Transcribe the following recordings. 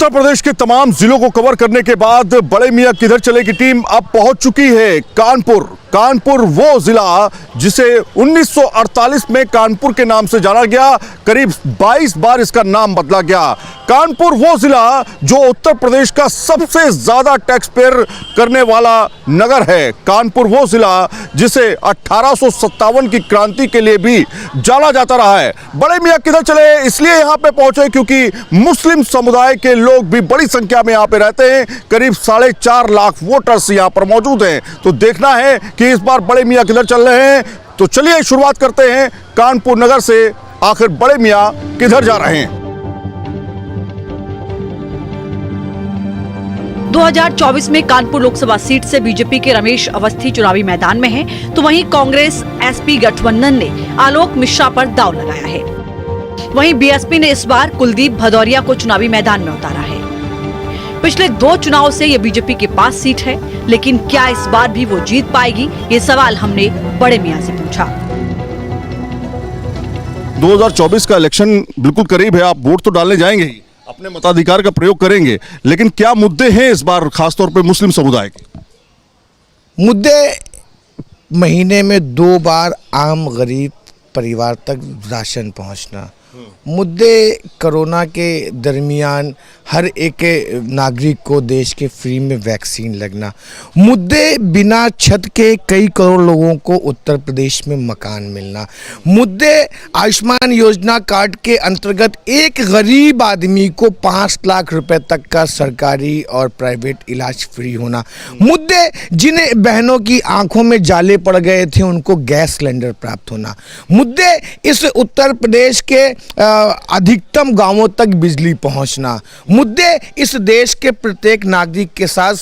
उत्तर प्रदेश के तमाम जिलों को कवर करने के बाद बड़े मियां किधर चले की टीम अब पहुंच चुकी है कानपुर। कानपुर वो जिला जिसे 1948 में कानपुर के नाम से जाना गया, करीब 22 बार इसका नाम बदला गया। कानपुर वो जिला जो उत्तर प्रदेश का सबसे ज्यादा टैक्स पेयर करने वाला नगर है। कानपुर वो जिला जिसे 1857 की क्रांति के लिए भी जाना जाता रहा है। बड़े मियां किधर चले इसलिए यहां पे पहुंचे क्योंकि मुस्लिम समुदाय के लोग भी बड़ी संख्या में यहां पे रहते हैं। करीब 4.5 लाख वोटर्स यहां पर मौजूद हैं। तो देखना है कि इस बार बड़े मियां किधर चल रहे हैं। तो चलिए शुरुआत करते हैं कानपुर नगर से। आखिर बड़े मियां किधर जा रहे हैं? 2024 में कानपुर लोकसभा सीट से बीजेपी के रमेश अवस्थी चुनावी मैदान में हैं, तो वहीं कांग्रेस एसपी गठबंधन ने आलोक मिश्रा पर दांव लगाया है। वहीं बीएसपी ने इस बार कुलदीप भदौरिया को चुनावी मैदान में उतारा है। पिछले 2 चुनाव से ये बीजेपी के पास सीट है, लेकिन क्या इस बार भी वो जीत पाएगी, ये सवाल हमने बड़े मियां से पूछा। 2024 का इलेक्शन बिल्कुल करीब है, आप वोट तो डालने जाएंगे ही, अपने मताधिकार का प्रयोग करेंगे, लेकिन क्या मुद्दे हैं इस बार खासतौर पे मुस्लिम समुदाय के? मुद्दे महीने में 2 बार आम गरीब परिवार तक राशन पहुंचना, मुद्दे कोरोना के दरमियान हर एक नागरिक को देश के फ्री में वैक्सीन लगना, मुद्दे बिना छत के कई करोड़ लोगों को उत्तर प्रदेश में मकान मिलना, मुद्दे आयुष्मान योजना कार्ड के अंतर्गत एक गरीब आदमी को 5 लाख रुपए तक का सरकारी और प्राइवेट इलाज फ्री होना, मुद्दे जिन बहनों की आंखों में जाले पड़ गए थे उनको गैस सिलेंडर प्राप्त होना, मुद्दे इस उत्तर प्रदेश के अधिकतम गांवों तक बिजली पहुंचना, मुद्दे इस देश के प्रत्येक नागरिक के साथ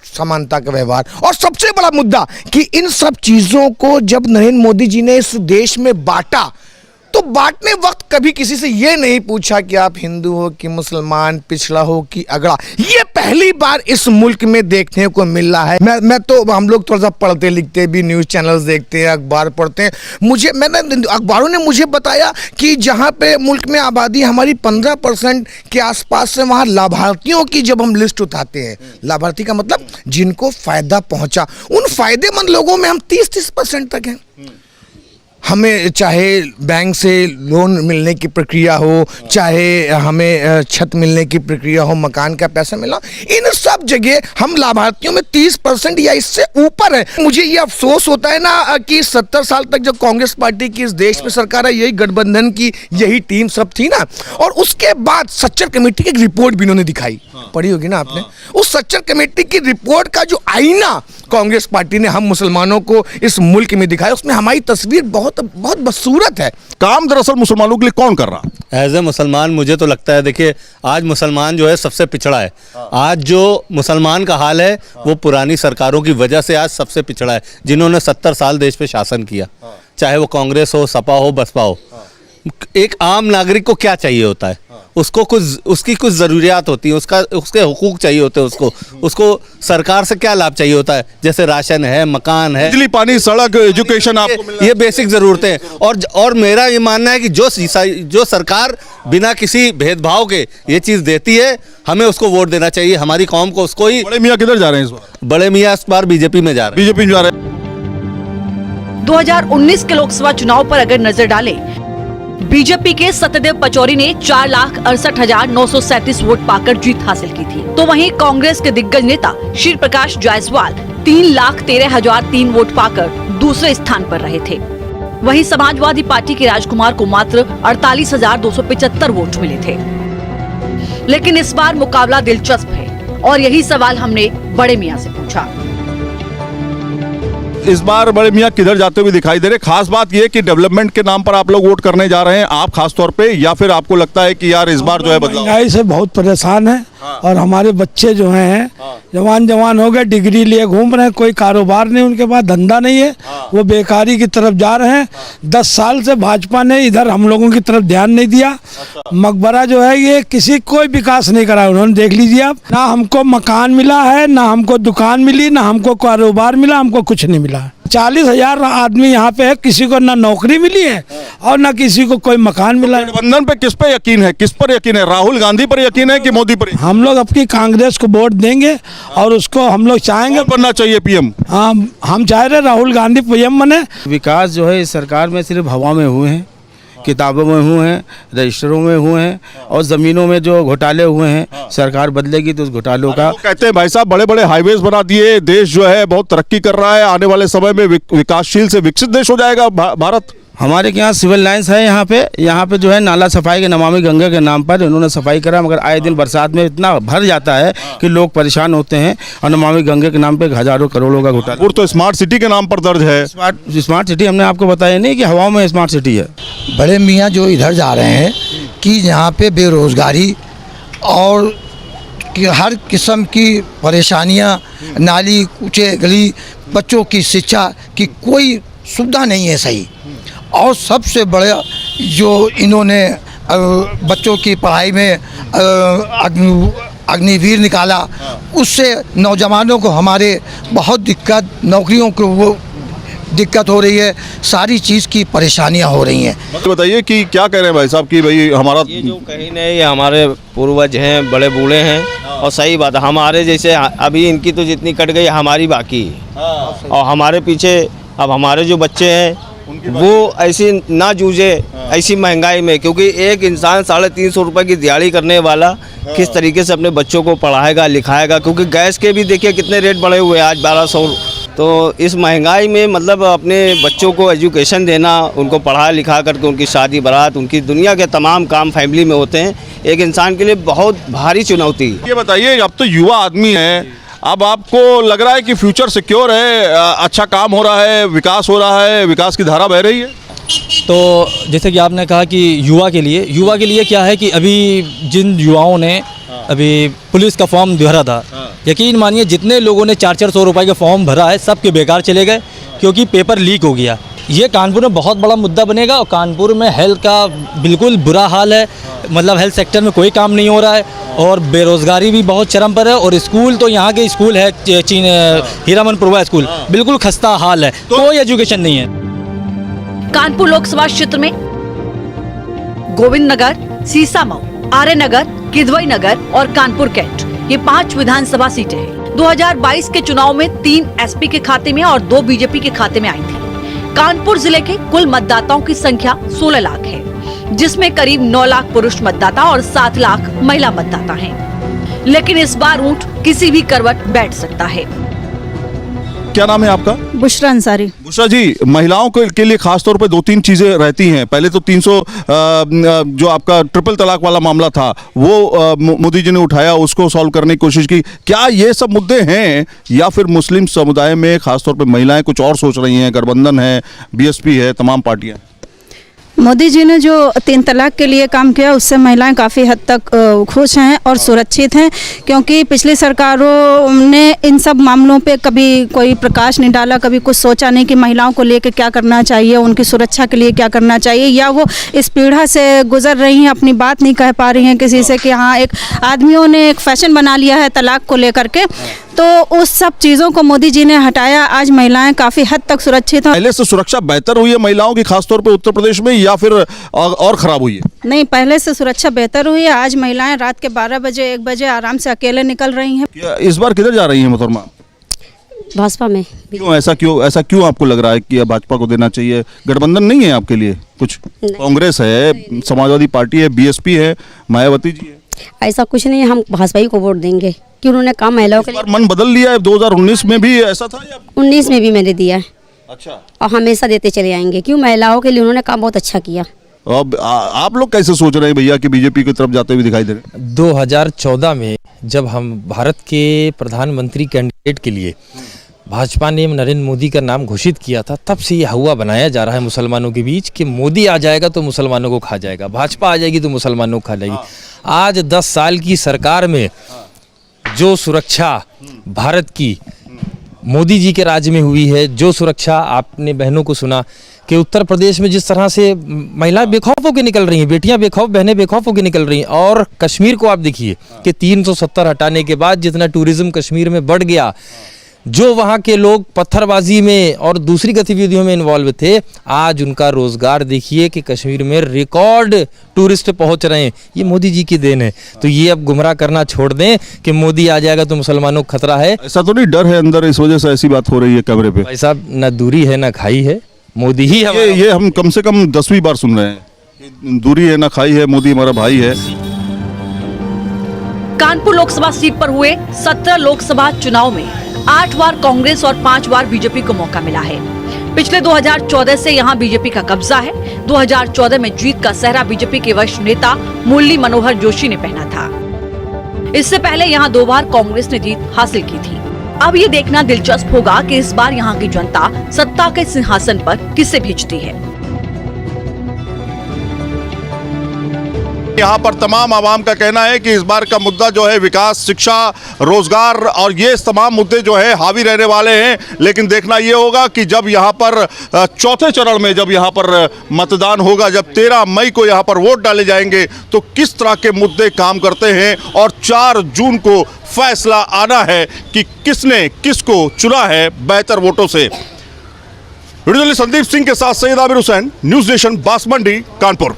समानता का व्यवहार, और सबसे बड़ा मुद्दा कि इन सब चीजों को जब नरेंद्र मोदी जी ने इस देश में बांटा तो बांटने वक्त कभी किसी से ये नहीं पूछा कि आप हिंदू हो कि मुसलमान, पिछड़ा हो कि अगड़ा। ये पहली बार इस मुल्क में देखने को मिल रहा है। मैं तो हम लोग थोड़ा सा पढ़ते लिखते भी, न्यूज़ चैनल्स देखते हैं, अखबार पढ़ते हैं। मैंने अखबारों ने मुझे बताया कि जहाँ पे मुल्क में आबादी हमारी 15% के आसपास से, वहाँ लाभार्थियों की जब हम लिस्ट उठाते हैं, लाभार्थी का मतलब जिनको फायदा पहुँचा, उन फायदेमंद लोगों में हम 30% तक हैं। हमें चाहे बैंक से लोन मिलने की प्रक्रिया हो, चाहे हमें छत मिलने की प्रक्रिया हो, मकान का पैसा मिला, इन सब जगह हम लाभार्थियों में 30% या इससे ऊपर है। मुझे ये अफसोस होता है ना कि 70 साल तक जब कांग्रेस पार्टी की इस देश में सरकार है, यही गठबंधन की यही टीम सब थी ना, और उसके बाद सच्चर कमेटी की एक रिपोर्ट भी इन्होंने दिखाई, पढ़ी होगी ना आपने। उस सच्चर कमेटी की रिपोर्ट का जो आईना कांग्रेस पार्टी ने हम मुसलमानों को इस मुल्क में दिखाया, उसमें हमारी तस्वीर बहुत बदसूरत है। काम दरअसल मुसलमानों के लिए कौन कर रहा है? एज ए मुसलमान मुझे तो लगता है, देखिए आज मुसलमान जो है सबसे पिछड़ा है। आज जो मुसलमान का हाल है वो पुरानी सरकारों की वजह से आज सबसे पिछड़ा है, जिन्होंने 70 साल देश पे शासन किया, चाहे वो कांग्रेस हो, सपा हो, बसपा हो। एक आम नागरिक को क्या चाहिए होता है? उसको उसकी कुछ ज़रूरियात होती है, उसके हुकूक चाहिए होते हैं, उसको सरकार से क्या लाभ चाहिए होता है, जैसे राशन है, मकान है, बिजली, पानी, सड़क, एजुकेशन, आपको ये बेसिक ज़रूरतें। और मेरा ये मानना है कि जो सरकार बिना किसी भेदभाव के ये चीज़ देती है, हमें उसको वोट देना चाहिए, हमारी कौम को उसको ही। बड़े मियां किधर जा रहे हैं इस बार? बड़े मियां इस बार बीजेपी में जा रहे हैं। बीजेपी में जा रहे हैं। 2019 के लोकसभा चुनाव पर अगर नजर डालें, बीजेपी के सत्यदेव पचौरी ने 4,68,937 वोट पाकर जीत हासिल की थी, तो वहीं कांग्रेस के दिग्गज नेता श्री प्रकाश जायसवाल 3,13,003 वोट पाकर दूसरे स्थान पर रहे थे। वहीं समाजवादी पार्टी के राजकुमार को मात्र 48,275 वोट मिले थे। लेकिन इस बार मुकाबला दिलचस्प है, और यही सवाल हमने बड़े मियां से पूछा। इस बार बड़े मियां किधर जाते हुए दिखाई दे रहे? खास बात यह कि डेवलपमेंट के नाम पर आप लोग वोट करने जा रहे हैं, आप खास तौर पे, या फिर आपको लगता है कि यार इस बार जो है बदलाव? महंगाई से बहुत परेशान है। और हमारे बच्चे जो हैं जवान हो गए, डिग्री लिए घूम रहे हैं, कोई कारोबार नहीं, उनके पास धंधा नहीं है, वो बेकारी की तरफ जा रहे हैं। 10 साल से भाजपा ने इधर हम लोगों की तरफ ध्यान नहीं दिया। मकबरा जो है ये किसी कोई विकास नहीं करा उन्होंने, देख लीजिए आप। ना हमको मकान मिला है, ना हमको दुकान मिली, ना हमको कारोबार मिला, हमको कुछ नहीं मिला। 40,000 आदमी यहाँ पे है, किसी को ना नौकरी मिली है और ना किसी को कोई मकान मिला है। गठबंधन पे किस पे यकीन है, किस पर यकीन है? राहुल गांधी पर यकीन है कि मोदी पर? हम लोग अपनी कांग्रेस को वोट देंगे और उसको हम लोग चाहेंगे। कौन बनना चाहिए पीएम? हम चाह रहे राहुल गांधी पीएम बने। विकास जो है इस सरकार में सिर्फ हवा में हुए हैं, किताबों में हुए हैं, रजिस्टरों में हुए हैं, और ज़मीनों में जो घोटाले हुए हैं। सरकार बदलेगी तो उस घोटालों का। वो कहते हैं भाई साहब बड़े बड़े हाईवेज बना दिए, देश जो है बहुत तरक्की कर रहा है, आने वाले समय में विकासशील से विकसित देश हो जाएगा भारत। हमारे यहाँ सिविल लाइन्स है, यहाँ पे जो है नाला सफाई के नमामि गंगा के नाम पर इन्होंने सफाई करा, मगर आए दिन बरसात में इतना भर जाता है कि लोग परेशान होते हैं, और नमामि गंगा के नाम पे हजारों करोड़ों का घोटाला। और तो स्मार्ट सिटी के नाम पर दर्ज है। स्मार्ट सिटी हमने आपको बताया नहीं कि हवाओं में स्मार्ट सिटी है। बड़े मियाँ जो इधर जा रहे हैं कि यहाँ पे बेरोज़गारी और कि हर किस्म की परेशानियाँ, नाली कूचे गली, बच्चों की शिक्षा की कोई सुविधा नहीं है सही। और सबसे बड़ा जो इन्होंने बच्चों की पढ़ाई में अग्निवीर निकाला, उससे नौजवानों को हमारे बहुत दिक्कत, नौकरियों को वो दिक्कत हो रही है, सारी चीज़ की परेशानियां हो रही हैं। बताइए कि क्या कह रहे हैं भाई साहब कि भाई हमारा ये जो कहीं नहीं, ये हमारे पूर्वज हैं, बड़े बूढ़े हैं, और सही बात है, हमारे जैसे अभी इनकी तो जितनी कट गई हमारी बाकी है, और हमारे पीछे अब हमारे जो बच्चे हैं वो ऐसी ना जूझे ऐसी महंगाई में, क्योंकि एक इंसान 350 रुपये की दिहाड़ी करने वाला किस तरीके से अपने बच्चों को पढ़ाएगा लिखाएगा, क्योंकि गैस के भी देखिए कितने रेट बढ़े हुए हैं आज 1200। तो इस महंगाई में मतलब अपने बच्चों को एजुकेशन देना, उनको पढ़ा लिखा करके उनकी शादी बारात, उनकी दुनिया के तमाम काम फैमिली में होते हैं, एक इंसान के लिए बहुत भारी चुनौती। ये बताइए, अब तो युवा आदमी है, अब आपको लग रहा है कि फ्यूचर सिक्योर है, अच्छा काम हो रहा है, विकास हो रहा है, विकास की धारा बह रही है? तो जैसे कि आपने कहा कि युवा के लिए क्या है कि अभी जिन युवाओं ने अभी पुलिस का फॉर्म भरा था, यकीन मानिए जितने लोगों ने 400 रुपये का फॉर्म भरा है सब के बेकार चले गए, क्योंकि पेपर लीक हो गया। ये कानपुर में बहुत बड़ा मुद्दा बनेगा, और कानपुर में हेल्थ का बिल्कुल बुरा हाल है, मतलब हेल्थ सेक्टर में कोई काम नहीं हो रहा है, और बेरोज़गारी भी बहुत चरम पर है, और स्कूल तो यहाँ के स्कूल है हीरामन पूर्वा स्कूल, बिल्कुल खस्ता हाल है, कोई एजुकेशन नहीं है। कानपुर लोकसभा क्षेत्र में गोविंद नगर, सीसामऊ, आर्य नगर, किदवई नगर और कानपुर कैंट, ये 5 विधानसभा सीटें हैं। 2022 के चुनाव में 3 एसपी के खाते में और 2 बीजेपी के खाते में आई थी। कानपुर जिले के कुल मतदाताओं की संख्या 16 लाख है, जिसमें करीब 9 लाख पुरुष मतदाता और 7 लाख महिला मतदाता हैं। लेकिन इस बार ऊंट किसी भी करवट बैठ सकता है। क्या नाम है आपका? बुशरा अंसारी। बुशरा जी, महिलाओं के लिए खास तौर पे 2-3 चीजें रहती हैं। पहले तो 300 जो आपका ट्रिपल तलाक वाला मामला था वो मोदी जी ने उठाया, उसको सॉल्व करने की कोशिश की। क्या ये सब मुद्दे हैं, या फिर मुस्लिम समुदाय में खास तौर पे महिलाएं कुछ और सोच रही हैं? गठबंधन है, बीएसपी है, तमाम पार्टियां। मोदी जी ने जो 3 तलाक के लिए काम किया उससे महिलाएं काफ़ी हद तक खुश हैं और सुरक्षित हैं, क्योंकि पिछली सरकारों ने इन सब मामलों पे कभी कोई प्रकाश नहीं डाला, कभी कुछ सोचा नहीं कि महिलाओं को लेकर क्या करना चाहिए, उनकी सुरक्षा के लिए क्या करना चाहिए, या वो इस पीढ़ा से गुजर रही हैं, अपनी बात नहीं कह पा रही हैं किसी से, कि हाँ एक आदमियों ने एक फैशन बना लिया है तलाक को लेकर के। तो उस सब चीज़ों को मोदी जी ने हटाया, आज महिलाएं काफ़ी हद तक सुरक्षित हैं। पहले से सुरक्षा बेहतर हुई है महिलाओं की, खासतौर पे उत्तर प्रदेश में, या फिर और खराब हुई है? नहीं, पहले से सुरक्षा बेहतर हुई है। आज महिलाएं रात के 12 बजे 1 बजे आराम से अकेले निकल रही हैं। इस बार किधर जा रही है मोहतरमा? भाजपा में। क्यों ऐसा क्यों आपको लग रहा है कि भाजपा को देना चाहिए? गठबंधन नहीं है आपके लिए कुछ? कांग्रेस है, समाजवादी पार्टी है, बीएसपी है, मायावती जी है। ऐसा कुछ नहीं है, हम भाजपा ही को वोट देंगे कि उन्होंने काम महिलाओं के लिए। मन बदल लिया है? 2019 में भी ऐसा था या 19 में भी मैंने दिया है। अच्छा। और हमेशा देते चले आएंगे, क्यों महिलाओं के लिए उन्होंने काम बहुत अच्छा किया। अब आप लोग कैसे सोच रहे हैं भैया कि बीजेपी की तरफ जाते हुए दिखाई दे रहे हैं? 2014 में जब हम भारत के प्रधानमंत्री कैंडिडेट के लिए भाजपा ने नरेंद्र मोदी का नाम घोषित किया था, तब से ये हुआ बनाया जा रहा है मुसलमानों के बीच कि मोदी आ जाएगा तो मुसलमानों को खा जाएगा, भाजपा आ जाएगी तो मुसलमानों को खा जाएगी। आज 10 साल की सरकार में जो सुरक्षा भारत की मोदी जी के राज्य में हुई है, जो सुरक्षा आपने बहनों को सुना कि उत्तर प्रदेश में जिस तरह से महिलाएं बेखौफ होकर निकल रही हैं, बेटियां बेखौफ, बहनें बेखौफ होकर निकल रही हैं। और कश्मीर को आप देखिए कि 370 हटाने के बाद जितना टूरिज्म कश्मीर में बढ़ गया, जो वहाँ के लोग पत्थरबाजी में और दूसरी गतिविधियों में इन्वॉल्व थे, आज उनका रोजगार देखिए कि कश्मीर में रिकॉर्ड टूरिस्ट पहुंच रहे हैं। ये मोदी जी की देन है। तो ये अब गुमराह करना छोड़ दें कि मोदी आ जाएगा तो मुसलमानों को खतरा है। ऐसा तो नहीं डर है अंदर, इस वजह से ऐसी बात हो रही है कैमरे पे? भाई साहब, ना दूरी है ना खाई है, मोदी ही ये हम कम से कम 10वीं बार सुन रहे हैं कि दूरी है ना खाई है, मोदी हमारा भाई है। कानपुर लोकसभा सीट पर हुए 17 लोकसभा चुनाव में 8 बार कांग्रेस और 5 बार बीजेपी को मौका मिला है। पिछले 2014 से यहां बीजेपी का कब्जा है। 2014 में जीत का सेहरा बीजेपी के वरिष्ठ नेता मुरली मनोहर जोशी ने पहना था। इससे पहले यहां 2 बार कांग्रेस ने जीत हासिल की थी। अब ये देखना दिलचस्प होगा कि इस बार यहां की जनता सत्ता के सिंहासन पर किसे भेजती है। यहाँ पर तमाम आवाम का कहना है कि इस बार का मुद्दा जो है विकास, शिक्षा, रोजगार और ये तमाम मुद्दे जो है हावी रहने वाले हैं। लेकिन देखना ये होगा कि जब यहाँ पर चौथे चरण में जब यहाँ पर मतदान होगा, जब 13 मई को यहाँ पर वोट डाले जाएंगे, तो किस तरह के मुद्दे काम करते हैं। और 4 जून को फैसला आना है कि किसने किसको चुना है बेहतर वोटों से। वीडियो जर्नलिस्ट संदीप सिंह के साथ सैयद आबिर हुसैन, न्यूज नेशन, बांसमंडी, कानपुर।